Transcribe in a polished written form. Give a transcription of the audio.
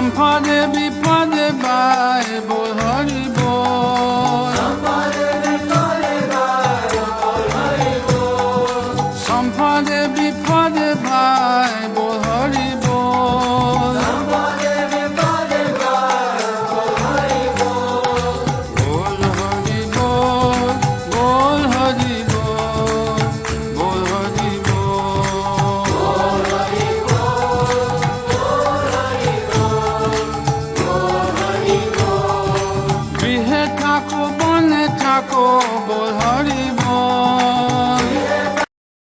সম্পদে বিপদে বাই বল হরি বল, সম্পদে বিপদে বাই বল হরি বল, বল হরি বল, বল হরি বল, বল হরি বল। গৃহে থাকো বনে থাকো বল হরি বল।